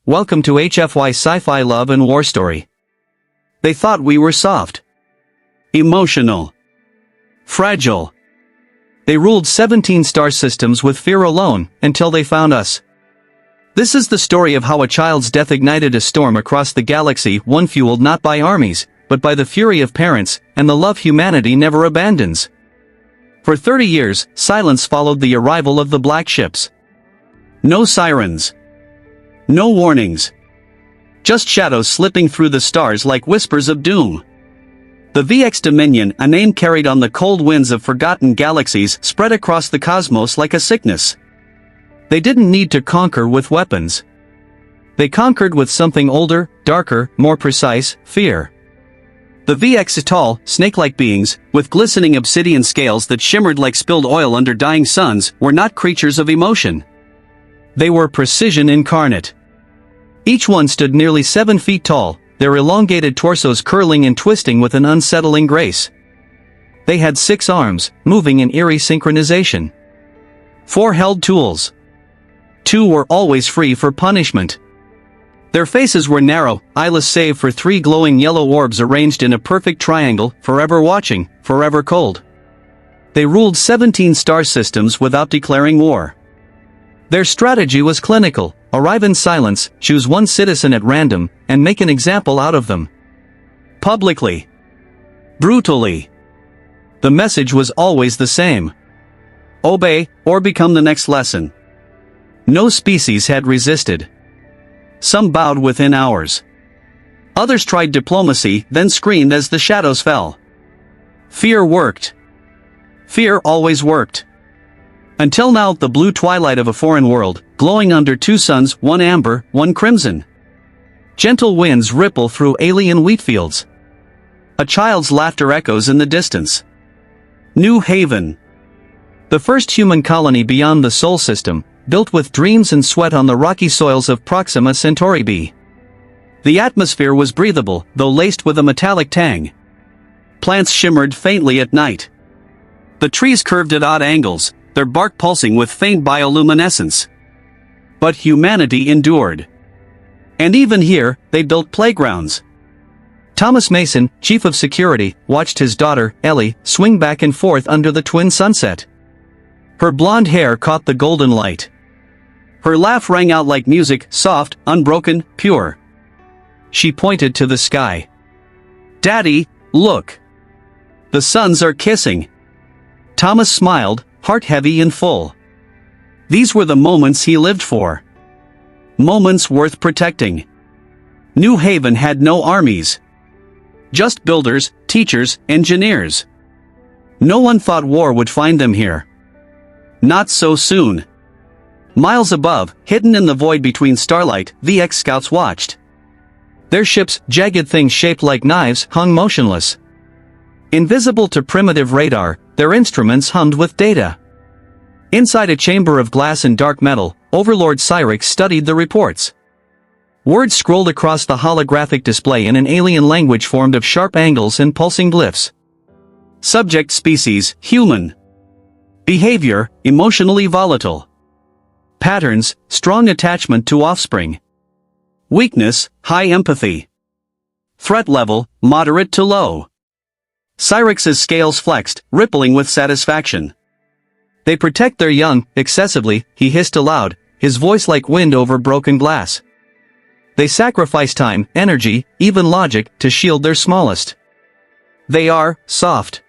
welcome to HFY Sci-Fi Love and War Story. They thought we were soft, emotional, fragile. They ruled 17 star systems with fear alone, until they found us. This is the story of how a child's death ignited a storm across the galaxy, one fueled not by armies, but by the fury of parents, and the love humanity never abandons. For 30 years, silence followed the arrival of the black ships. No sirens. No warnings. Just shadows slipping through the stars like whispers of doom. The VXDominion, a name carried on the cold winds of forgotten galaxies, spread across the cosmos like a sickness. They didn't need to conquer with weapons. They conquered with something older, darker, more precise: fear. The VX, tall, snake-like beings, with glistening obsidian scales that shimmered like spilled oil under dying suns, were not creatures of emotion. They were precision incarnate. Each one stood nearly 7 feet tall, their elongated torsos curling and twisting with an unsettling grace. They had 6 arms, moving in eerie synchronization. 4 held tools. 2 were always free for punishment. Their faces were narrow, eyeless save for 3 glowing yellow orbs arranged in a perfect triangle, forever watching, forever cold. They ruled 17 star systems without declaring war. Their strategy was clinical: arrive in silence, choose one citizen at random, and make an example out of them. Publicly. Brutally. The message was always the same: obey, or become the next lesson. No species had resisted. Some bowed within hours. Others tried diplomacy, then screamed as the shadows fell. Fear worked. Fear always worked. Until now, the blue twilight of a foreign world, glowing under 2 suns, one amber, one crimson. Gentle winds ripple through alien wheat fields. A child's laughter echoes in the distance. New Haven. The first human colony beyond the Sol system, built with dreams and sweat on the rocky soils of Proxima Centauri b. The atmosphere was breathable, though laced with a metallic tang. Plants shimmered faintly at night. The trees curved at odd angles, their bark pulsing with faint bioluminescence. But humanity endured. And even here, they built playgrounds. Thomas Mason, chief of security, watched his daughter, Ellie, swing back and forth under the twin sunset. Her blonde hair caught the golden light. Her laugh rang out like music, soft, unbroken, pure. She pointed to the sky. "Daddy, look. The suns are kissing." Thomas smiled, heart heavy and full. These were the moments he lived for. Moments worth protecting. New Haven had no armies. Just builders, teachers, engineers. No one thought war would find them here. Not so soon. Miles above, hidden in the void between starlight, VX scouts watched. Their ships, jagged things shaped like knives, hung motionless. Invisible to primitive radar, their instruments hummed with data. Inside a chamber of glass and dark metal, Overlord Cyrix studied the reports. Words scrolled across the holographic display in an alien language formed of sharp angles and pulsing glyphs. Subject species, human. Behavior, emotionally volatile. Patterns, strong attachment to offspring. Weakness, high empathy. Threat level, moderate to low. Cyrix's scales flexed, rippling with satisfaction. They protect their young, excessively, he hissed aloud, his voice like wind over broken glass. They sacrifice time, energy, even logic, to shield their smallest. They are soft.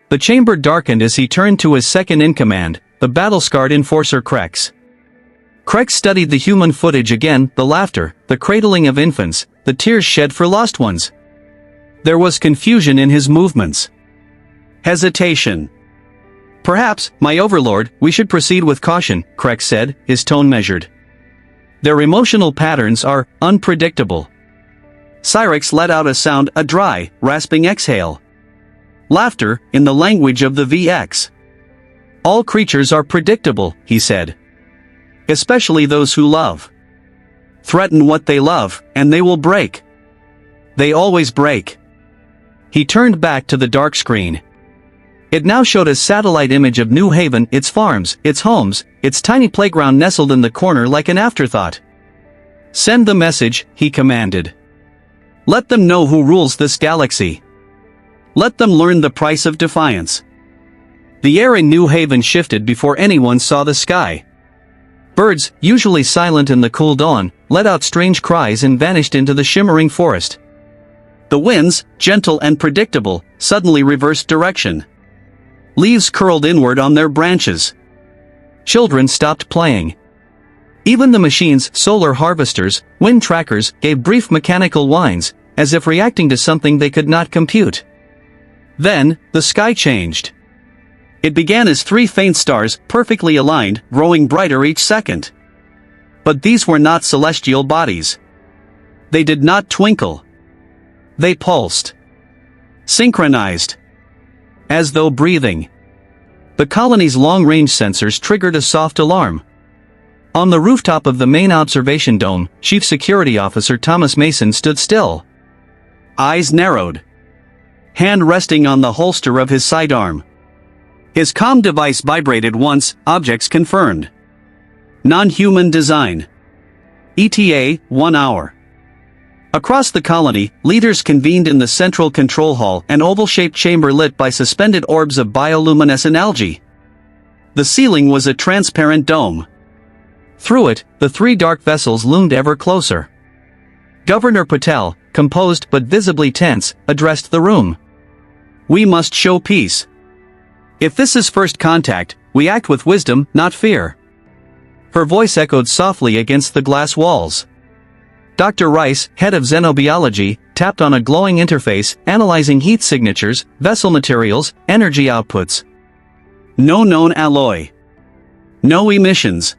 The chamber darkened as he turned to his second-in-command, the battle-scarred enforcer Krex. Krex studied the human footage again, the laughter, the cradling of infants, the tears shed for lost ones. There was confusion in his movements. Hesitation. "Perhaps, my overlord, we should proceed with caution," Krex said, his tone measured. "Their emotional patterns are unpredictable." Cyrix let out a sound, a dry, rasping exhale. Laughter, in the language of the VX. "All creatures are predictable," he said. "Especially those who love. Threaten what they love, and they will break. They always break." He turned back to the dark screen. It now showed a satellite image of New Haven, its farms, its homes, its tiny playground nestled in the corner like an afterthought. Send the message, he commanded. Let them know who rules this galaxy. Let them learn the price of defiance. The air in New Haven shifted before anyone saw the sky. Birds, usually silent in the cool dawn, let out strange cries and vanished into the shimmering forest. The winds, gentle and predictable, suddenly reversed direction. Leaves curled inward on their branches. Children stopped playing. Even the machine's solar harvesters, wind trackers, gave brief mechanical whines, as if reacting to something they could not compute. Then, the sky changed. It began as 3 faint stars, perfectly aligned, growing brighter each second. But these were not celestial bodies. They did not twinkle. They pulsed. Synchronized. As though breathing. The colony's long-range sensors triggered a soft alarm. On the rooftop of the main observation dome, Chief Security Officer Thomas Mason stood still. Eyes narrowed. Hand resting on the holster of his sidearm. His comm device vibrated once, objects confirmed. Non-human design. ETA, 1 hour. Across the colony, leaders convened in the central control hall, an oval-shaped chamber lit by suspended orbs of bioluminescent algae. The ceiling was a transparent dome. Through it, the 3 dark vessels loomed ever closer. Governor Patel, composed but visibly tense, addressed the room. We must show peace. If this is first contact, we act with wisdom, not fear. Her voice echoed softly against the glass walls. Dr. Rice, head of xenobiology, tapped on a glowing interface, analyzing heat signatures, vessel materials, energy outputs. No known alloy. No emissions.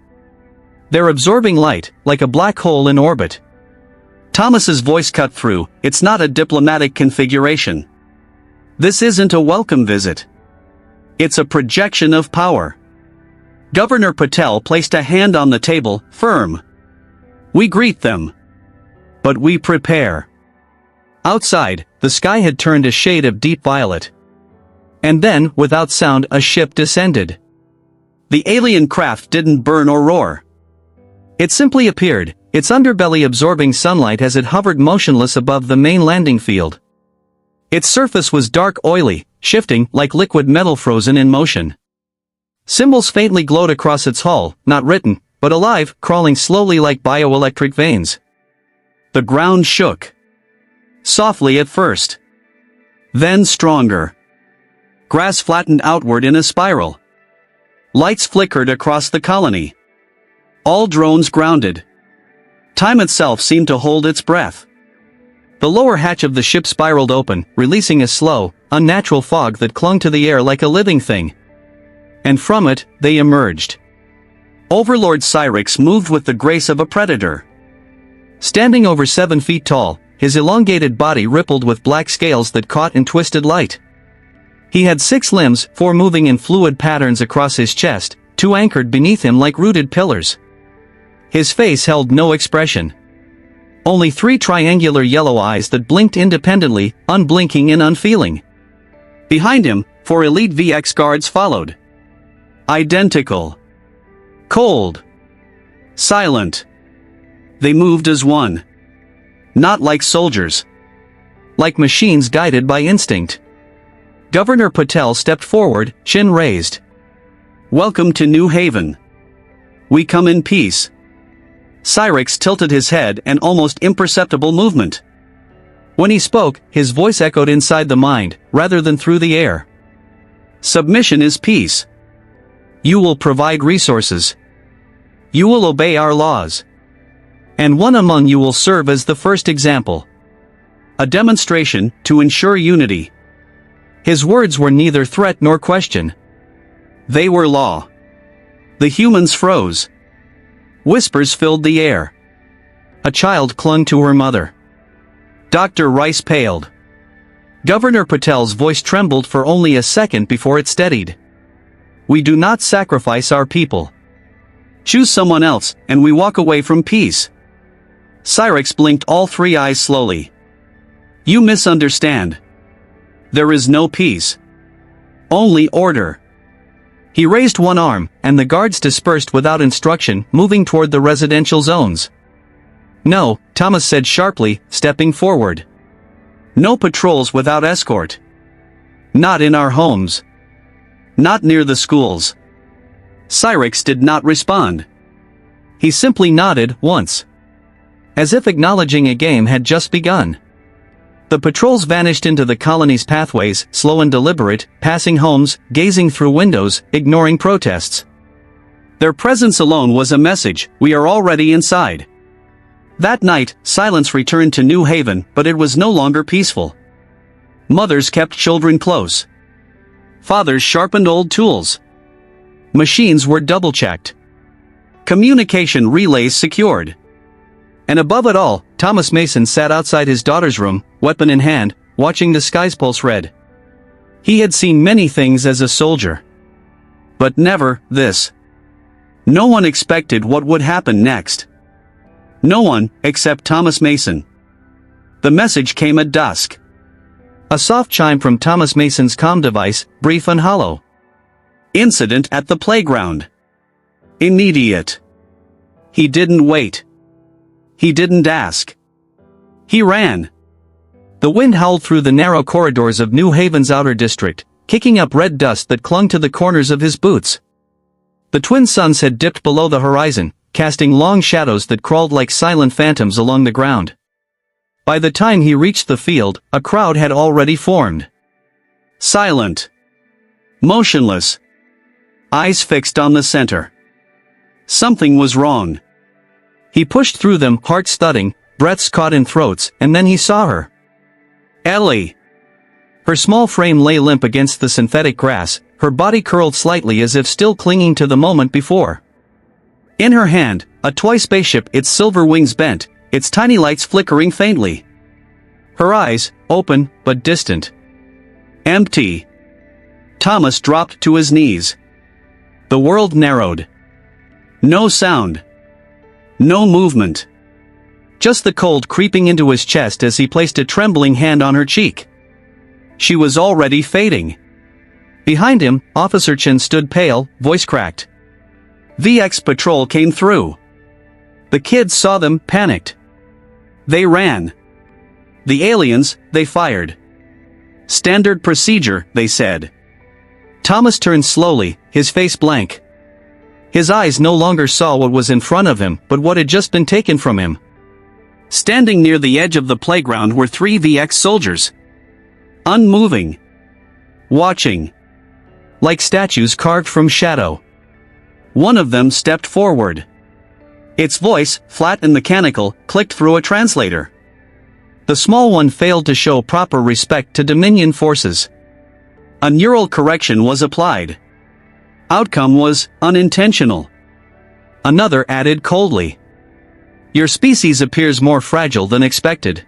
They're absorbing light, like a black hole in orbit. Thomas's voice cut through. It's not a diplomatic configuration. This isn't a welcome visit. It's a projection of power. Governor Patel placed a hand on the table, firm. We greet them. But we prepare. Outside, the sky had turned a shade of deep violet. And then, without sound, a ship descended. The alien craft didn't burn or roar. It simply appeared, its underbelly absorbing sunlight as it hovered motionless above the main landing field. Its surface was dark, oily, shifting like liquid metal frozen in motion. Symbols faintly glowed across its hull, not written, but alive, crawling slowly like bioelectric veins. The ground shook. Softly at first. Then stronger. Grass flattened outward in a spiral. Lights flickered across the colony. All drones grounded. Time itself seemed to hold its breath. The lower hatch of the ship spiraled open, releasing a slow, unnatural fog that clung to the air like a living thing. And from it, they emerged. Overlord Cyrix moved with the grace of a predator. Standing over 7 feet tall, his elongated body rippled with black scales that caught and twisted light. He had 6 limbs, 4 moving in fluid patterns across his chest, 2 anchored beneath him like rooted pillars. His face held no expression. Only 3 triangular yellow eyes that blinked independently, unblinking and unfeeling. Behind him, 4 elite VX guards followed. Identical. Cold. Silent. They moved as one. Not like soldiers. Like machines guided by instinct. Governor Patel stepped forward, chin raised. Welcome to New Haven. We come in peace. Cyrix tilted his head, an almost imperceptible movement. When he spoke, his voice echoed inside the mind, rather than through the air. Submission is peace. You will provide resources. You will obey our laws. And one among you will serve as the first example. A demonstration, to ensure unity. His words were neither threat nor question. They were law. The humans froze. Whispers filled the air. A child clung to her mother. Dr. Rice paled. Governor Patel's voice trembled for only a second before it steadied. We do not sacrifice our people. Choose someone else, and we walk away from peace. Cyrix blinked all 3 eyes slowly. You misunderstand. There is no peace. Only order. He raised one arm, and the guards dispersed without instruction, moving toward the residential zones. No, Thomas said sharply, stepping forward. No patrols without escort. Not in our homes. Not near the schools. Cyrix did not respond. He simply nodded once, as if acknowledging a game had just begun. The patrols vanished into the colony's pathways, slow and deliberate, passing homes, gazing through windows, ignoring protests. Their presence alone was a message: we are already inside. That night, silence returned to New Haven, but it was no longer peaceful. Mothers kept children close. Fathers sharpened old tools. Machines were double-checked. Communication relays secured. And above it all, Thomas Mason sat outside his daughter's room, weapon in hand, watching the skies pulse red. He had seen many things as a soldier, but never this. No one expected what would happen next. No one, except Thomas Mason. The message came at dusk. A soft chime from Thomas Mason's comm device, brief and hollow. Incident at the playground. Immediate. He didn't wait. He didn't ask. He ran. The wind howled through the narrow corridors of New Haven's outer district, kicking up red dust that clung to the corners of his boots. The twin suns had dipped below the horizon, casting long shadows that crawled like silent phantoms along the ground. By the time he reached the field, a crowd had already formed. Silent. Motionless. Eyes fixed on the center. Something was wrong. He pushed through them, heart thudding, breaths caught in throats, and then he saw her. Ellie. Her small frame lay limp against the synthetic grass, her body curled slightly as if still clinging to the moment before. In her hand, a toy spaceship, its silver wings bent, its tiny lights flickering faintly. Her eyes, open, but distant. Empty. Thomas dropped to his knees. The world narrowed. No sound. No movement. Just the cold creeping into his chest as he placed a trembling hand on her cheek. She was already fading. Behind him, Officer Chen stood pale, voice cracked. VX patrol came through. The kids saw them, panicked. They ran. The aliens, they fired. Standard procedure, they said. Thomas turned slowly, his face blank. His eyes no longer saw what was in front of him, but what had just been taken from him. Standing near the edge of the playground were 3 VX soldiers. Unmoving. Watching. Like statues carved from shadow. One of them stepped forward. Its voice, flat and mechanical, clicked through a translator. The small one failed to show proper respect to Dominion forces. A neural correction was applied. Outcome was unintentional. Another added coldly. Your species appears more fragile than expected.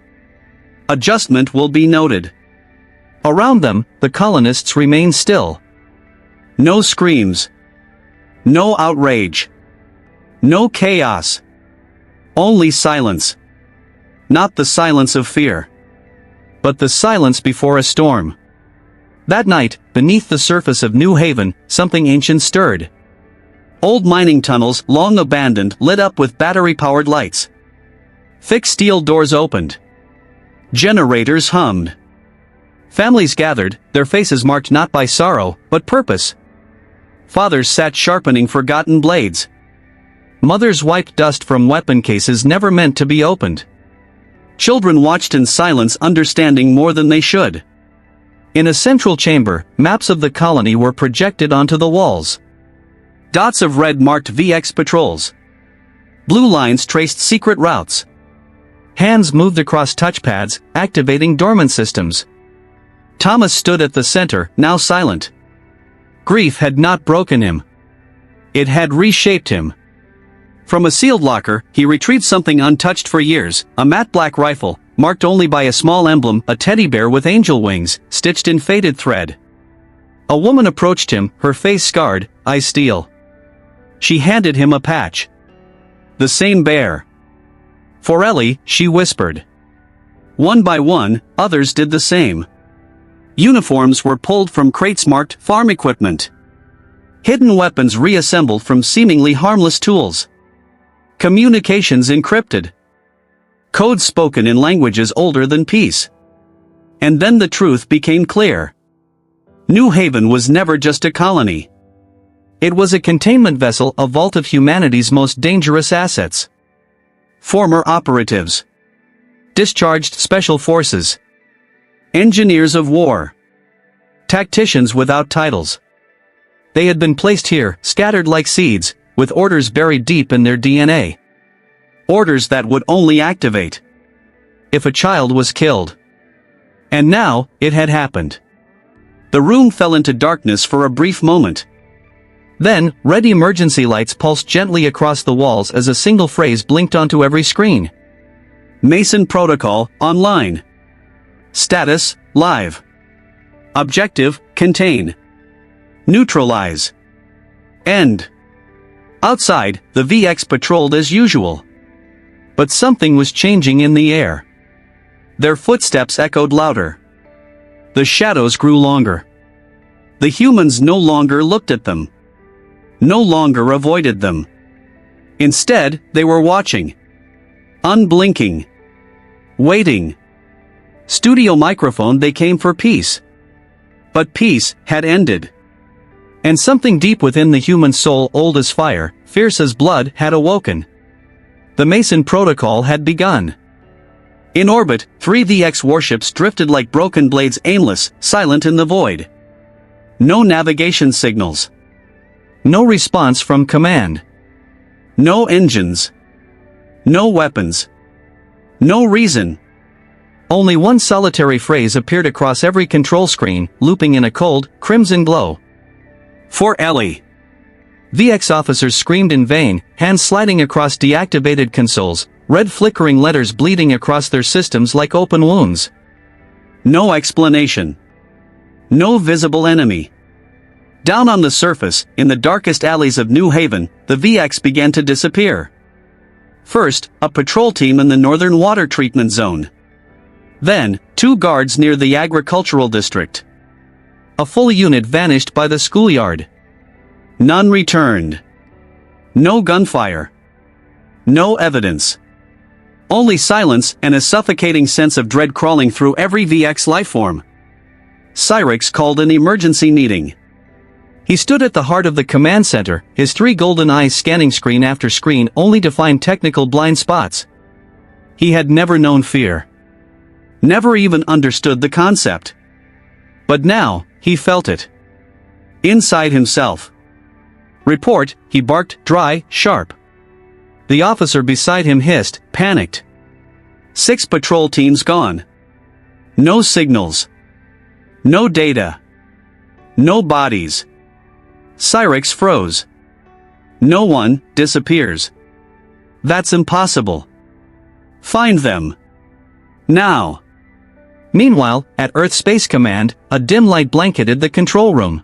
Adjustment will be noted. Around them, the colonists remained still. No screams. No outrage. No chaos. Only silence. Not the silence of fear, but the silence before a storm. That night, beneath the surface of New Haven, something ancient stirred. Old mining tunnels, long abandoned, lit up with battery-powered lights. Thick steel doors opened. Generators hummed. Families gathered, their faces marked not by sorrow, but purpose. Fathers sat sharpening forgotten blades. Mothers wiped dust from weapon cases never meant to be opened. Children watched in silence, understanding more than they should. In a central chamber, maps of the colony were projected onto the walls. Dots of red marked VX patrols. Blue lines traced secret routes. Hands moved across touchpads, activating dormant systems. Thomas stood at the center, now silent. Grief had not broken him. It had reshaped him. From a sealed locker, he retrieved something untouched for years, a matte black rifle, marked only by a small emblem, a teddy bear with angel wings, stitched in faded thread. A woman approached him, her face scarred, eyes steel. She handed him a patch. The same bear. For Ellie, she whispered. One by one, others did the same. Uniforms were pulled from crates marked farm equipment. Hidden weapons reassembled from seemingly harmless tools. Communications encrypted. Codes spoken in languages older than peace. And then the truth became clear. New Haven was never just a colony. It was a containment vessel, a vault of humanity's most dangerous assets. Former operatives. Discharged special forces. Engineers of war. Tacticians without titles. They had been placed here, scattered like seeds, with orders buried deep in their DNA. Orders that would only activate if a child was killed. And now, it had happened. The room fell into darkness for a brief moment. Then, red emergency lights pulsed gently across the walls as a single phrase blinked onto every screen. MasonProtocol, online. Status, live. Objective, contain. Neutralize. End. Outside, the VX patrolled as usual. But something was changing in the air. Their footsteps echoed louder. The shadows grew longer. The humans no longer looked at them. No longer avoided them. Instead, they were watching. Unblinking. Waiting. Studio microphone, they came for peace. But peace had ended. And something deep within the human soul, old as fire, fierce as blood, had awoken. The Mason Protocol had begun. In orbit, 3 VX warships drifted like broken blades, aimless, silent in the void. No navigation signals. No response from command. No engines. No weapons. No reason. Only one solitary phrase appeared across every control screen, looping in a cold, crimson glow. For Ellie. VX officers screamed in vain, hands sliding across deactivated consoles, red flickering letters bleeding across their systems like open wounds. No explanation. No visible enemy. Down on the surface, in the darkest alleys of New Haven, the VX began to disappear. First, a patrol team in the northern water treatment zone. Then, 2 guards near the agricultural district. A full unit vanished by the schoolyard. None returned. No gunfire. No evidence. Only silence and a suffocating sense of dread crawling through every VX lifeform. Cyrix called an emergency meeting. He stood at the heart of the command center, his 3 golden eyes scanning screen after screen only to find technical blind spots. He had never known fear. Never even understood the concept. But now, he felt it. Inside himself. Report, he barked, dry, sharp. The officer beside him hissed, panicked. 6 patrol teams gone. No signals. No data. No bodies. Cyrix froze. No one disappears. That's impossible. Find them. Now. Meanwhile, at Earth Space Command, a dim light blanketed the control room.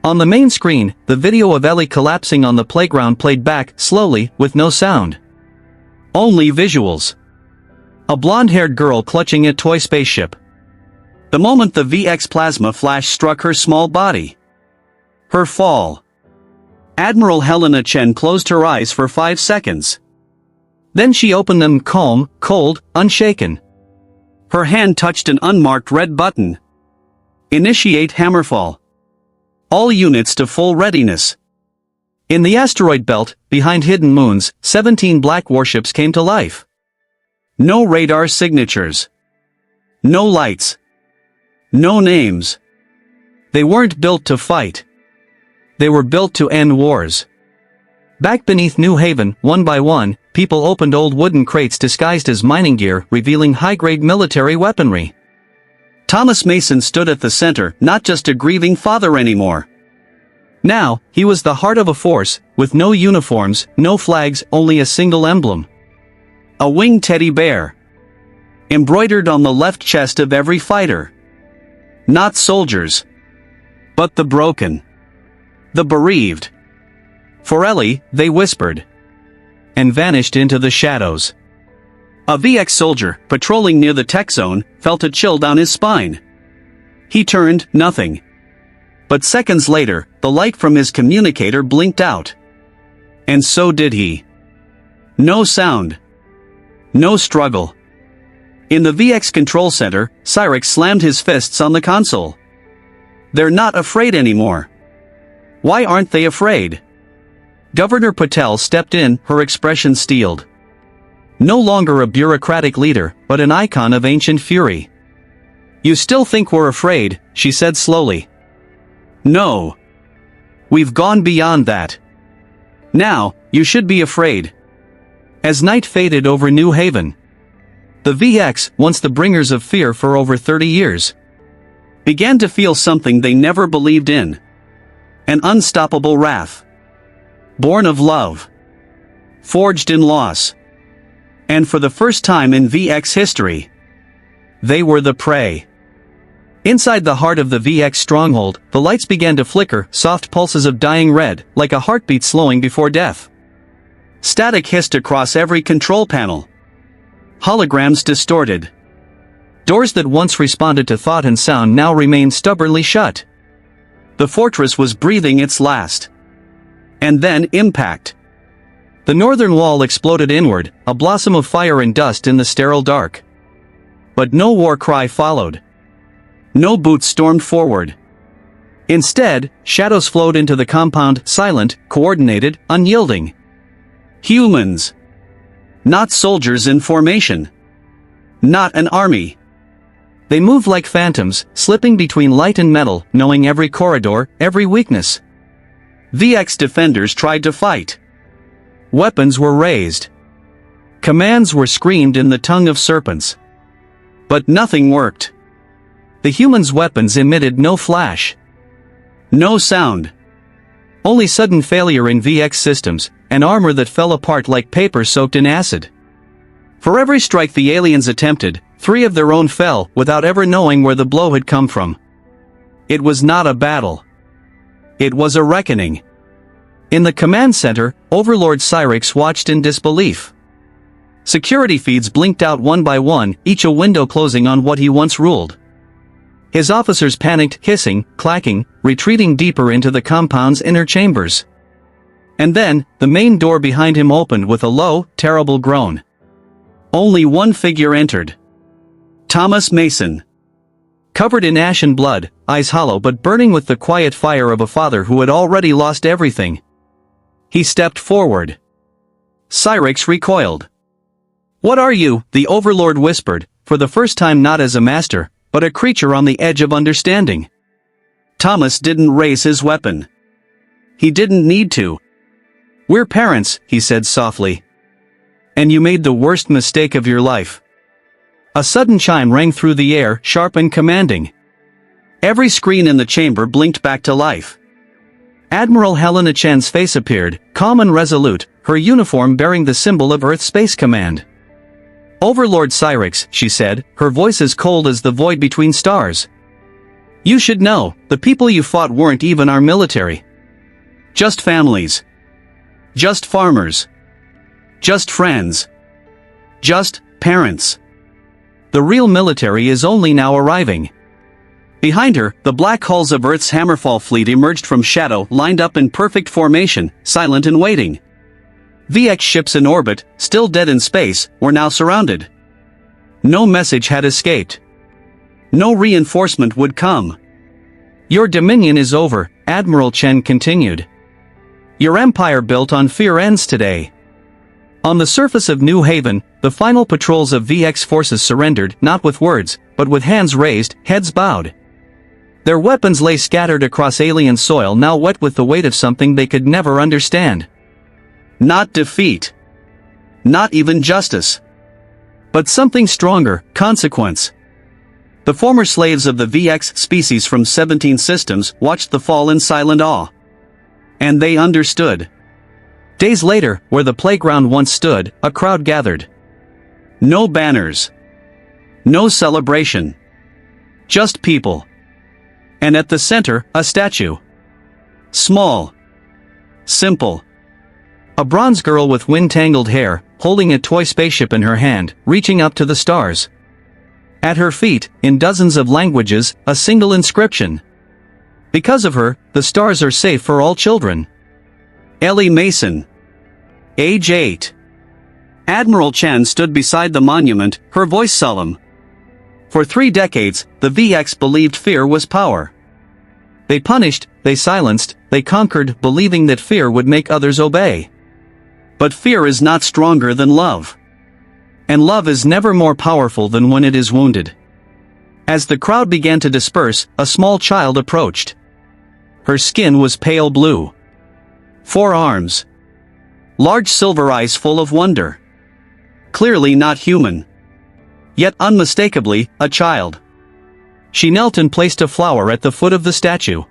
On the main screen, the video of Ellie collapsing on the playground played back, slowly, with no sound. Only visuals. A blonde-haired girl clutching a toy spaceship. The moment the VX plasma flash struck her small body. Her fall. Admiral Helena Chen closed her eyes for 5 seconds. Then she opened them, calm, cold, unshaken. Her hand touched an unmarked red button. Initiate hammerfall. All units to full readiness. In the asteroid belt, behind hidden moons, 17 black warships came to life. No radar signatures. No lights. No names. They weren't built to fight. They were built to end wars. Back beneath New Haven, one by one, people opened old wooden crates disguised as mining gear, revealing high-grade military weaponry. Thomas Mason stood at the center, not just a grieving father anymore. Now, he was the heart of a force, with no uniforms, no flags, only a single emblem. A winged teddy bear. Embroidered on the left chest of every fighter. Not soldiers. But the broken. The bereaved. For Ellie, they whispered. And vanished into the shadows. A VX soldier, patrolling near the tech zone, felt a chill down his spine. He turned, nothing. But seconds later, the light from his communicator blinked out. And so did he. No sound. No struggle. In the VX control center, Cyrix slammed his fists on the console. They're not afraid anymore. Why aren't they afraid? Governor Patel stepped in, her expression steeled. No longer a bureaucratic leader, but an icon of ancient fury. You still think we're afraid, she said slowly. No. We've gone beyond that. Now, you should be afraid. As night faded over New Haven, the VX, once the bringers of fear for over 30 years, began to feel something they never believed in. An unstoppable wrath. Born of love. Forged in loss. And for the first time in VX history, they were the prey. Inside the heart of the VX stronghold, the lights began to flicker, soft pulses of dying red, like a heartbeat slowing before death. Static hissed across every control panel. Holograms distorted. Doors that once responded to thought and sound now remained stubbornly shut. The fortress was breathing its last. And then impact. The northern wall exploded inward, a blossom of fire and dust in the sterile dark. But no war cry followed. No boots stormed forward. Instead, shadows flowed into the compound, silent, coordinated, unyielding. Humans. Not soldiers in formation. Not an army. They moved like phantoms, slipping between light and metal, knowing every corridor, every weakness. VX defenders tried to fight. Weapons were raised. Commands were screamed in the tongue of serpents. But nothing worked. The humans' weapons emitted no flash. No sound. Only sudden failure in VX systems, and armor that fell apart like paper soaked in acid. For every strike the aliens attempted, 3 of their own fell, without ever knowing where the blow had come from. It was not a battle. It was a reckoning. In the command center, Overlord Cyrix watched in disbelief. Security feeds blinked out one by one, each a window closing on what he once ruled. His officers panicked, hissing, clacking, retreating deeper into the compound's inner chambers. And then, the main door behind him opened with a low, terrible groan. Only one figure entered. Thomas Mason. Covered in ash and blood, eyes hollow but burning with the quiet fire of a father who had already lost everything. He stepped forward. Cyrix recoiled. "What are you?" the Overlord whispered, for the first time not as a master, but a creature on the edge of understanding. Thomas didn't raise his weapon. He didn't need to. "We're parents," he said softly. "And you made the worst mistake of your life." A sudden chime rang through the air, sharp and commanding. Every screen in the chamber blinked back to life. Admiral Helena Chen's face appeared, calm and resolute, her uniform bearing the symbol of Earth Space Command. "Overlord Cyrix," she said, her voice as cold as the void between stars. "You should know, the people you fought weren't even our military. Just families. Just farmers. Just friends. Just parents. The real military is only now arriving." Behind her, the black hulls of Earth's Hammerfall fleet emerged from shadow, lined up in perfect formation, silent and waiting. VX ships in orbit, still dead in space, were now surrounded. No message had escaped. No reinforcement would come. "Your dominion is over," Admiral Chen continued. "Your empire built on fear ends today." On the surface of New Haven, the final patrols of VX forces surrendered, not with words, but with hands raised, heads bowed. Their weapons lay scattered across alien soil, now wet with the weight of something they could never understand. Not defeat. Not even justice. But something stronger, consequence. The former slaves of the VX species from 17 systems watched the fall in silent awe. And they understood. Days later, where the playground once stood, a crowd gathered. No banners. No celebration. Just people. And at the center, a statue. Small. Simple. A bronze girl with wind-tangled hair, holding a toy spaceship in her hand, reaching up to the stars. At her feet, in dozens of languages, a single inscription. Because of her, the stars are safe for all children. Ellie Mason. Age 8. Admiral Chen stood beside the monument, her voice solemn. For 3 decades, the VX believed fear was power. They punished, they silenced, they conquered, believing that fear would make others obey. But fear is not stronger than love. And love is never more powerful than when it is wounded. As the crowd began to disperse, a small child approached. Her skin was pale blue. 4 arms. Large silver eyes full of wonder. Clearly not human. Yet unmistakably, a child. She knelt and placed a flower at the foot of the statue.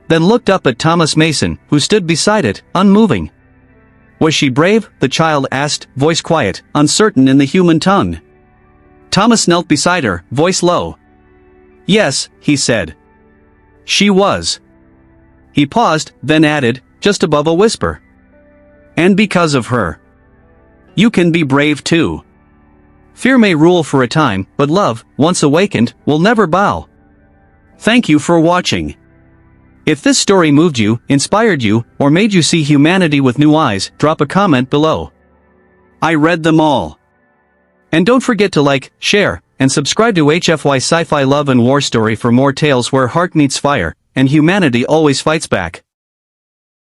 Then looked up at Thomas Mason, who stood beside it, unmoving. Was she brave? The child asked, voice quiet, uncertain in the human tongue. Thomas knelt beside her, voice low. Yes, he said. She was. He paused, then added, just above a whisper. And because of her. You can be brave too. Fear may rule for a time, but love, once awakened, will never bow. Thank you for watching. If this story moved you, inspired you, or made you see humanity with new eyes, drop a comment below. I read them all. And don't forget to like, share, and subscribe to HFY Sci-Fi Love and War Story for more tales where heart meets fire, and humanity always fights back.